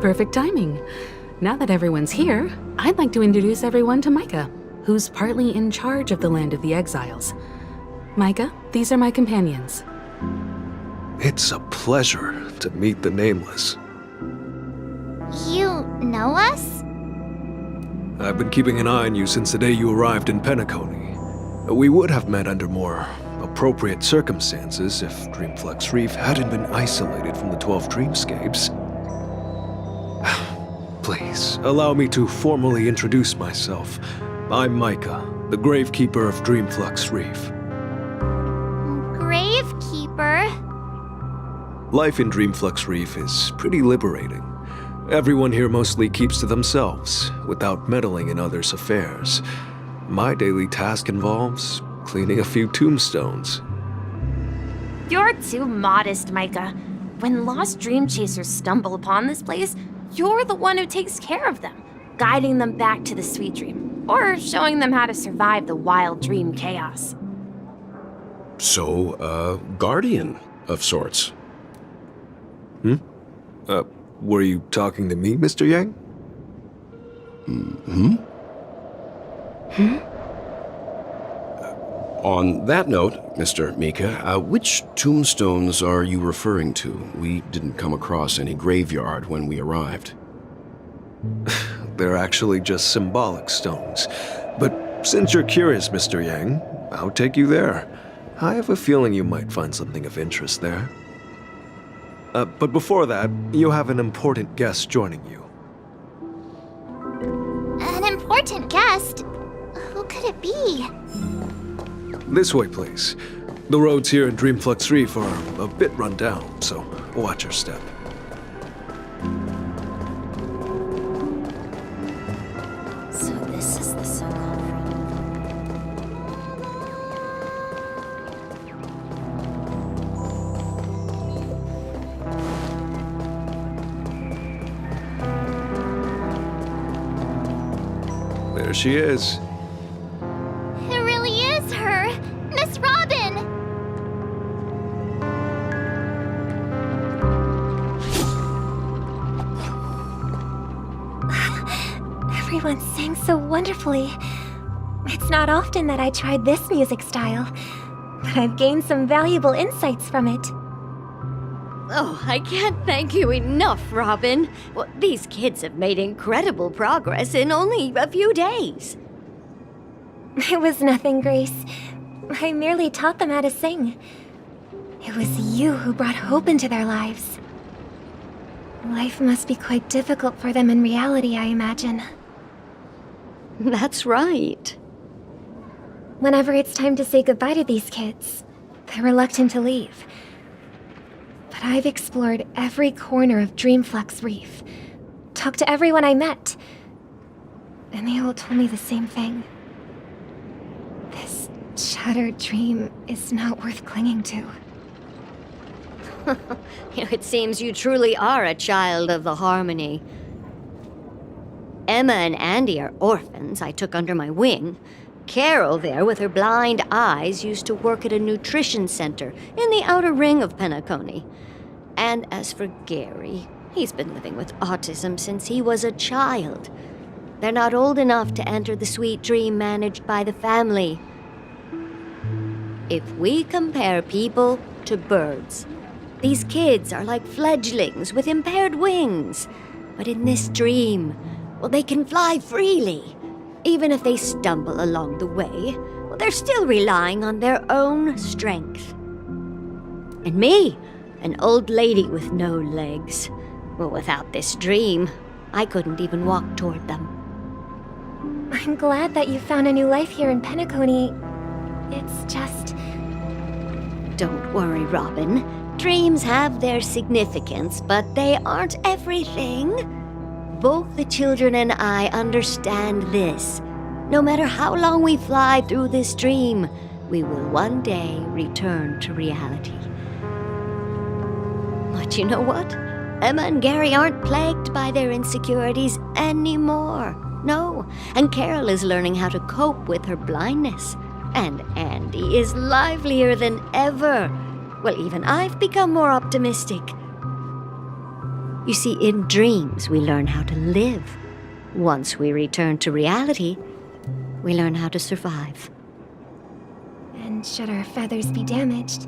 Perfect timing. Now that everyone's here, I'd like to introduce everyone to Micah, who's partly in charge of the Land of the Exiles. Micah, these are my companions. It's a pleasure to meet the Nameless. You know us? I've been keeping an eye on you since the day you arrived in Penacony. We would have met under more appropriate circumstances if Dreamflux Reef hadn't been isolated from the 12 dreamscapes. Please, allow me to formally introduce myself. I'm Micah, the Gravekeeper of Dreamflux Reef. Gravekeeper? Life in Dreamflux Reef is pretty liberating. Everyone here mostly keeps to themselves, without meddling in others' affairs. My daily task involves cleaning a few tombstones. You're too modest, Micah. When lost dream chasers stumble upon this place, you're the one who takes care of them, guiding them back to the sweet dream, or showing them how to survive the wild dream chaos. So, a guardian of sorts. Were you talking to me, Mr. Yang? On that note, Mr. Mika, which tombstones are you referring to? We didn't come across any graveyard when we arrived. They're actually just symbolic stones. But since you're curious, Mr. Yang, I'll take you there. I have a feeling you might find something of interest there. But before that, you have an important guest joining you. An important guest? Who could it be? This way, please. The roads here in Dreamflux Reef are a bit run down, so watch your step. So this is the so-called There she is. It really is her! Miss Robin! Everyone sang so wonderfully. It's not often that I tried this music style, but I've gained some valuable insights from it. Oh, I can't thank you enough, Robin. Well, these kids have made incredible progress in only a few days. It was nothing, Grace. I merely taught them how to sing. It was you who brought hope into their lives. Life must be quite difficult for them in reality, I imagine. That's right. Whenever it's time to say goodbye to these kids, they're reluctant to leave. But I've explored every corner of Dreamflux Reef, talked to everyone I met, and they all told me the same thing. This shattered dream is not worth clinging to. It seems you truly are a child of the Harmony. Emma and Andy are orphans I took under my wing. Carol there, with her blind eyes, used to work at a nutrition center in the outer ring of Penacony. And as for Gary, he's been living with autism since he was a child. They're not old enough to enter the sweet dream managed by the family. If we compare people to birds, these kids are like fledglings with impaired wings. But in this dream, well, they can fly freely. Even if they stumble along the way, well, they're still relying on their own strength. And me, an old lady with no legs. Well, without this dream, I couldn't even walk toward them. I'm glad that you found a new life here in Penacony. It's just... Don't worry, Robin. Dreams have their significance, but they aren't everything. Both the children and I understand this. No matter how long we fly through this dream, we will one day return to reality. But you know what? Emma and Gary aren't plagued by their insecurities anymore. No, and Carol is learning how to cope with her blindness. And Andy is livelier than ever. Well, even I've become more optimistic. You see, in dreams, we learn how to live. Once we return to reality, we learn how to survive. And should our feathers be damaged,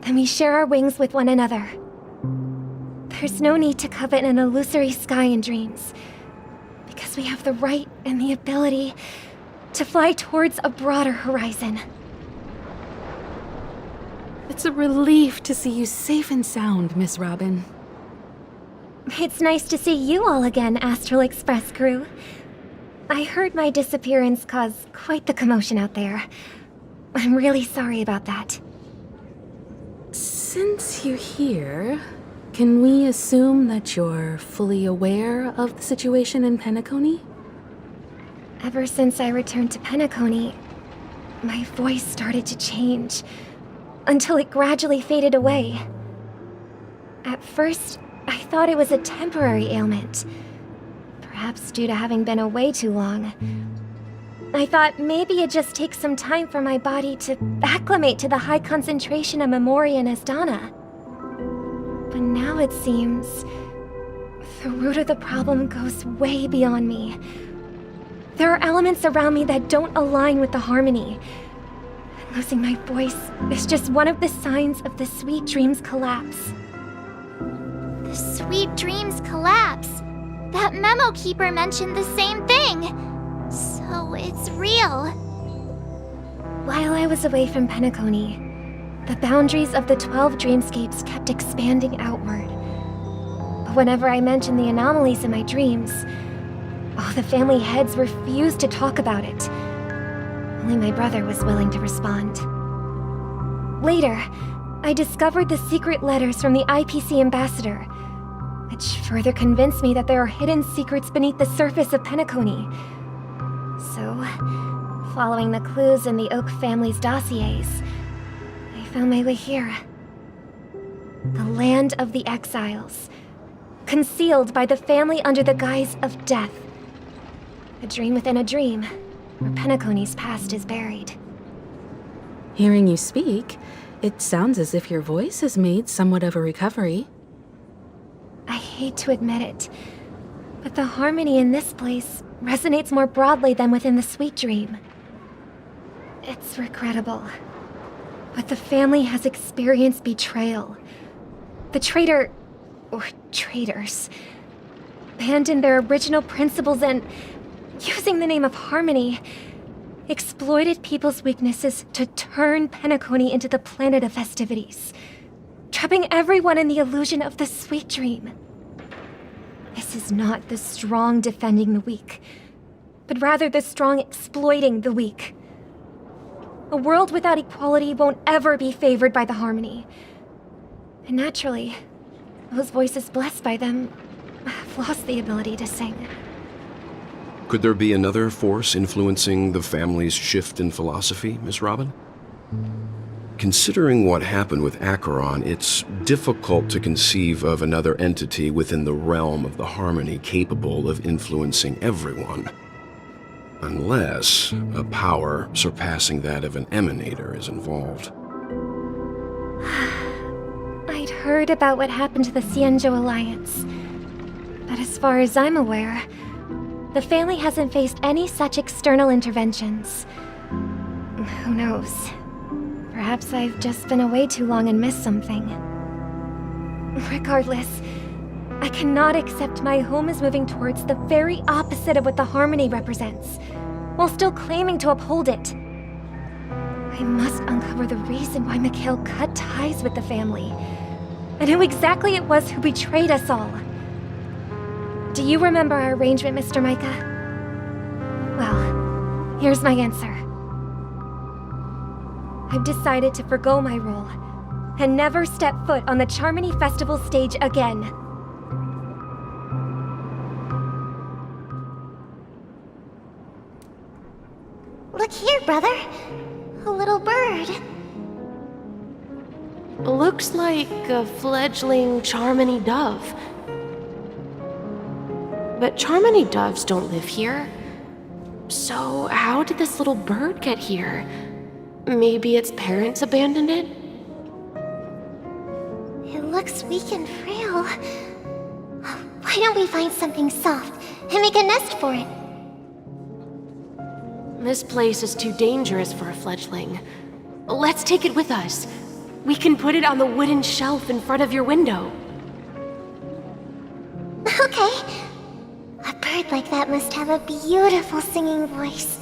then we share our wings with one another. There's no need to covet an illusory sky in dreams, because we have the right and the ability to fly towards a broader horizon. It's a relief to see you safe and sound, Miss Robin. It's nice to see you all again, Astral Express crew. I heard my disappearance caused quite the commotion out there. I'm really sorry about that. Since you're here, can we assume that you're fully aware of the situation in Penacony? Ever since I returned to Penacony, my voice started to change, until it gradually faded away. At first, I thought it was a temporary ailment, perhaps due to having been away too long. I thought maybe it just takes some time for my body to acclimate to the high concentration of Memoria and Asdana. But now it seems the root of the problem goes way beyond me. There are elements around me that don't align with the harmony. And losing my voice is just one of the signs of the Sweet Dreams collapse. The Sweet Dreams collapse. That memo keeper mentioned the same thing. So it's real. While I was away from Penacony, the boundaries of the 12 dreamscapes kept expanding outward. But whenever I mentioned the anomalies in my dreams, all the family heads refused to talk about it. Only my brother was willing to respond. Later, I discovered the secret letters from the IPC ambassador, which further convinced me that there are hidden secrets beneath the surface of Penacony. So, following the clues in the Oak family's dossiers, I found my way here. The land of the exiles, concealed by the family under the guise of death. A dream within a dream, where Penacony's past is buried. Hearing you speak, it sounds as if your voice has made somewhat of a recovery. I hate to admit it, but the harmony in this place resonates more broadly than within the Sweet Dream. It's regrettable, but the family has experienced betrayal. The traitor, or traitors, abandoned their original principles and, using the name of harmony, exploited people's weaknesses to turn Penacony into the planet of festivities, trapping everyone in the illusion of the Sweet Dream. This is not the strong defending the weak, but rather the strong exploiting the weak. A world without equality won't ever be favored by the harmony. And naturally, those voices blessed by them have lost the ability to sing. Could there be another force influencing the family's shift in philosophy, Miss Robin? Considering what happened with Acheron, it's difficult to conceive of another entity within the realm of the harmony capable of influencing everyone. Unless a power surpassing that of an emanator is involved. I'd heard about what happened to the Xianzhou Alliance, but as far as I'm aware, the family hasn't faced any such external interventions. Who knows? Perhaps I've just been away too long and missed something. Regardless, I cannot accept my home is moving towards the very opposite of what the harmony represents, while still claiming to uphold it. I must uncover the reason why Mikhail cut ties with the family, and who exactly it was who betrayed us all. Do you remember our arrangement, Mr. Micah? Well, here's my answer. I've decided to forgo my role, and never step foot on the Charmony Festival stage again. Look here, brother. A little bird. Looks like a fledgling Charmony dove. But Charmony doves don't live here. So how did this little bird get here? Maybe its parents abandoned it? It looks weak and frail. Why don't we find something soft and make a nest for it? This place is too dangerous for a fledgling. Let's take it with us. We can put it on the wooden shelf in front of your window. Okay. A bird like that must have a beautiful singing voice.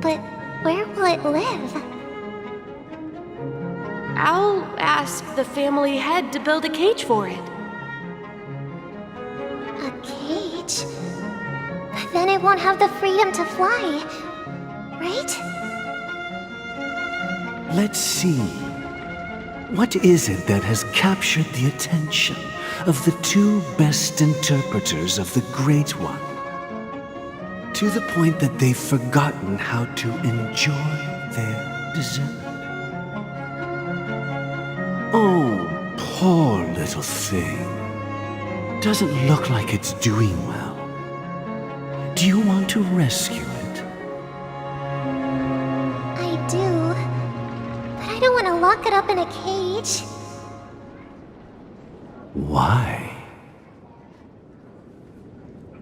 But where will it live? I'll ask the family head to build a cage for it. A cage? But then it won't have the freedom to fly, right? Let's see. What is it that has captured the attention of the two best interpreters of the Great One? To the point that they've forgotten how to enjoy their dessert. Oh, poor little thing. Doesn't look like it's doing well. Do you want to rescue it? I do. But I don't want to lock it up in a cage. Why?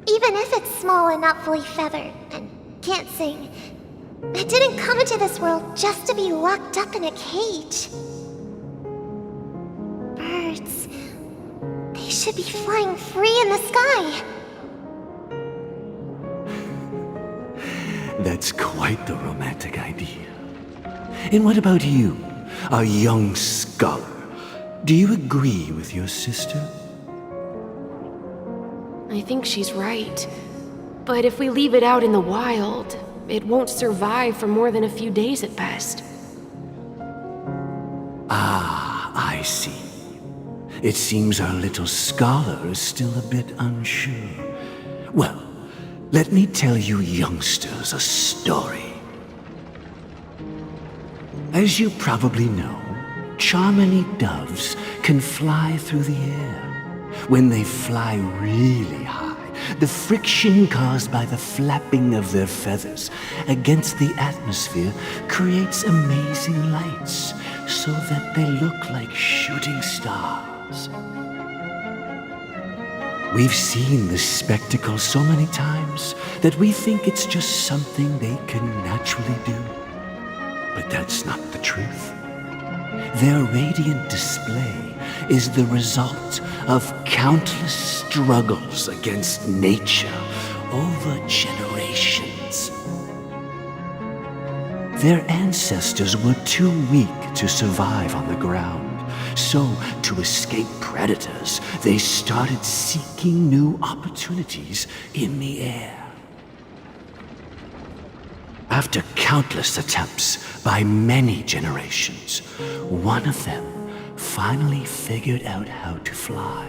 Even if it's small and not fully feathered, and can't sing, it didn't come into this world just to be locked up in a cage. Birds, they should be flying free in the sky. That's quite the romantic idea. And what about you, a young scholar? Do you agree with your sister? I think she's right. But if we leave it out in the wild, it won't survive for more than a few days at best. Ah, I see. It seems our little scholar is still a bit unsure. Well, let me tell you youngsters a story. As you probably know, Charmony doves can fly through the air. When they fly really high, the friction caused by the flapping of their feathers against the atmosphere creates amazing lights so that they look like shooting stars. We've seen this spectacle so many times that we think it's just something they can naturally do. But that's not the truth. Their radiant display is the result of countless struggles against nature over generations. Their ancestors were too weak to survive on the ground, so to escape predators, they started seeking new opportunities in the air. After countless attempts by many generations, one of them finally figured out how to fly.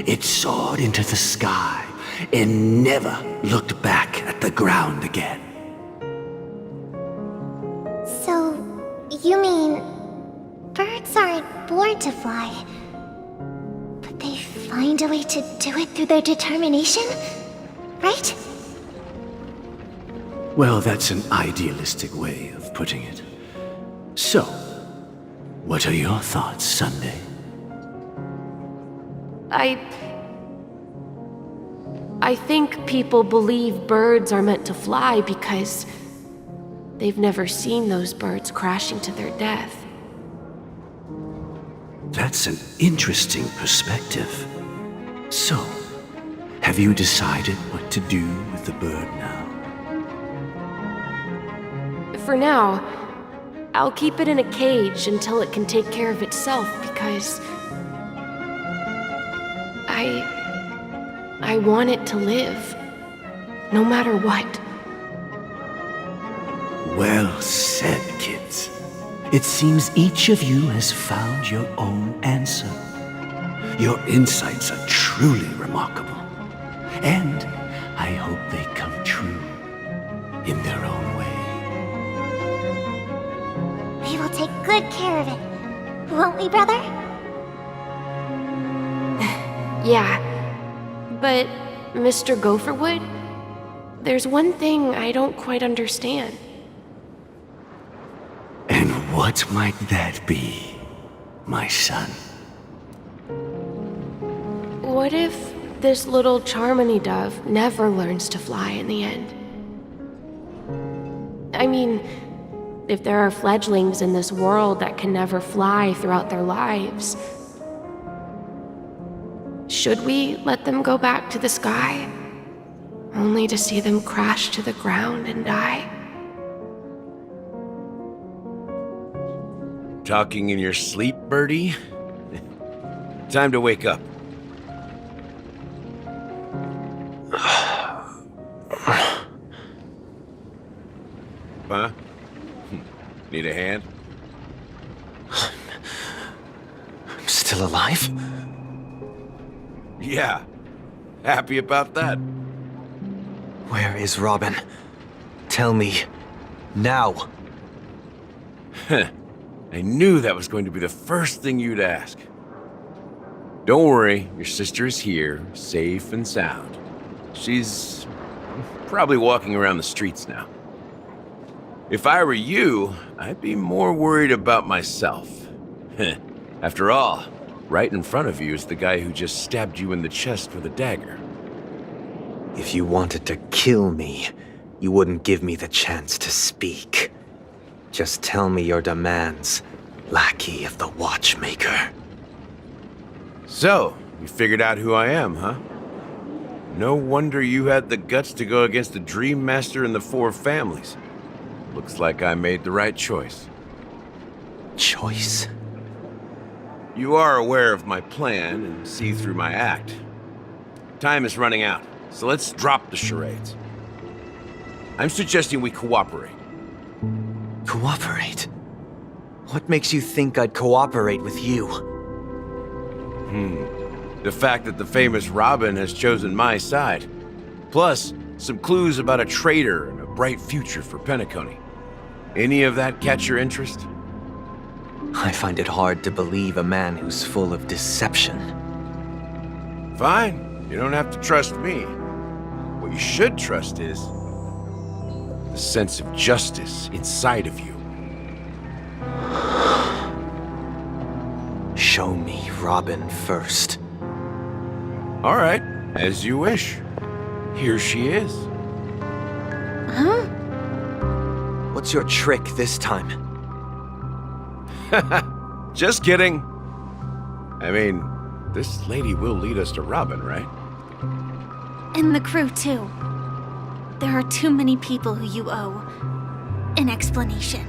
It soared into the sky and never looked back at the ground again. So, you mean birds aren't born to fly, but they find a way to do it through their determination, right? Well, that's an idealistic way of putting it. So, what are your thoughts, Sunday? I think people believe birds are meant to fly because they've never seen those birds crashing to their death. That's an interesting perspective. So, have you decided what to do with the bird now? For now, I'll keep it in a cage until it can take care of itself because I want it to live, no matter what. Well said, kids. It seems each of you has found your own answer. Your insights are truly remarkable. And I hope they come true in their own way. We will take good care of it, won't we, brother? Yeah, but Mr. Gopherwood, there's one thing I don't quite understand. And what might that be, my son? What if this little Charmony dove never learns to fly in the end? I mean, if there are fledglings in this world that can never fly throughout their lives, should we let them go back to the sky, only to see them crash to the ground and die? Talking in your sleep, birdie? Time to wake up. Huh? Need a hand? I'm still alive? Yeah. Happy about that? Where is Robin? Tell me. Now. I knew that was going to be the first thing you'd ask. Don't worry, your sister is here, safe and sound. She's probably walking around the streets now. If I were you, I'd be more worried about myself. After all, right in front of you is the guy who just stabbed you in the chest with a dagger. If you wanted to kill me, you wouldn't give me the chance to speak. Just tell me your demands, lackey of the Watchmaker. So, you figured out who I am, huh? No wonder you had the guts to go against the Dream Master and the Four Families. Looks like I made the right choice. Choice? You are aware of my plan and see through my act. Time is running out, so let's drop the charades. I'm suggesting we cooperate. Cooperate? What makes you think I'd cooperate with you? The fact that the famous Robin has chosen my side. Plus, some clues about a traitor and a bright future for Penacony. Any of that catch your interest? I find it hard to believe a man who's full of deception. Fine, you don't have to trust me. What you should trust is the sense of justice inside of you. Show me Robin first. All right, as you wish. Here she is. Huh? What's your trick this time? Just kidding. I mean, this lady will lead us to Robin, right? And the crew, too. There are too many people who you owe an explanation.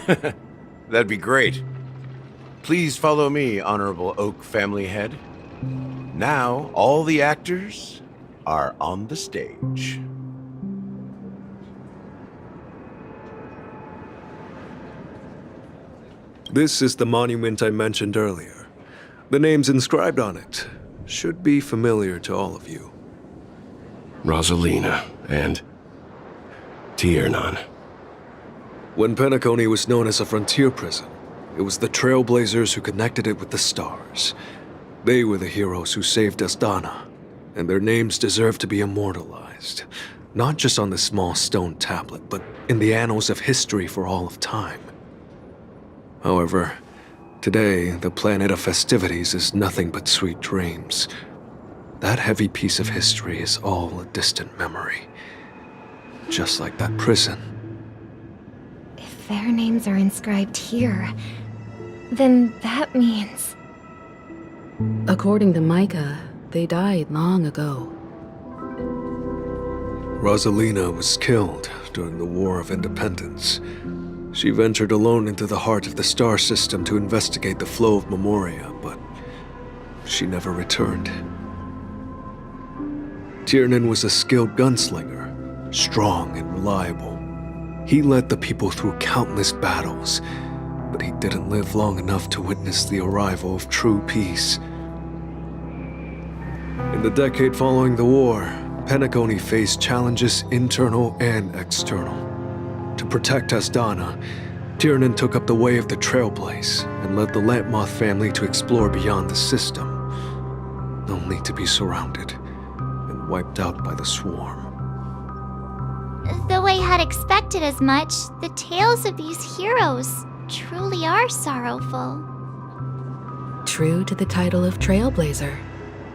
That'd be great. Please follow me, Honorable Oak Family Head. Now, all the actors are on the stage. This is the monument I mentioned earlier. The names inscribed on it should be familiar to all of you. Rosalina and Tiernan. When Penacony was known as a frontier prison, it was the Trailblazers who connected it with the stars. They were the heroes who saved Astana, and their names deserve to be immortalized, not just on this small stone tablet, but in the annals of history for all of time. However, today, the planet of festivities is nothing but sweet dreams. That heavy piece of history is all a distant memory. Just like that prison. If their names are inscribed here, then that means... According to Micah, they died long ago. Rosalina was killed during the War of Independence. She ventured alone into the heart of the star system to investigate the flow of Memoria, but she never returned. Tiernan was a skilled gunslinger, strong and reliable. He led the people through countless battles, but he didn't live long enough to witness the arrival of true peace. In the decade following the war, Penacony faced challenges internal and external. To protect Astana, Tiernan took up the way of the Trailblaze and led the Lampmoth family to explore beyond the system, only to be surrounded and wiped out by the swarm. Though I had expected as much, the tales of these heroes truly are sorrowful. True to the title of Trailblazer,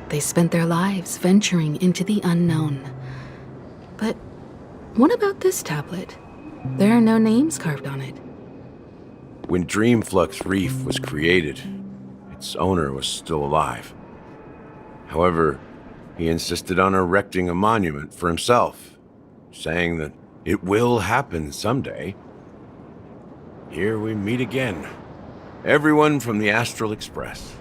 they spent their lives venturing into the unknown. But what about this tablet? There are no names carved on it. When Dreamflux Reef was created, its owner was still alive. However, he insisted on erecting a monument for himself, saying that it will happen someday. Here we meet again. Everyone from the Astral Express.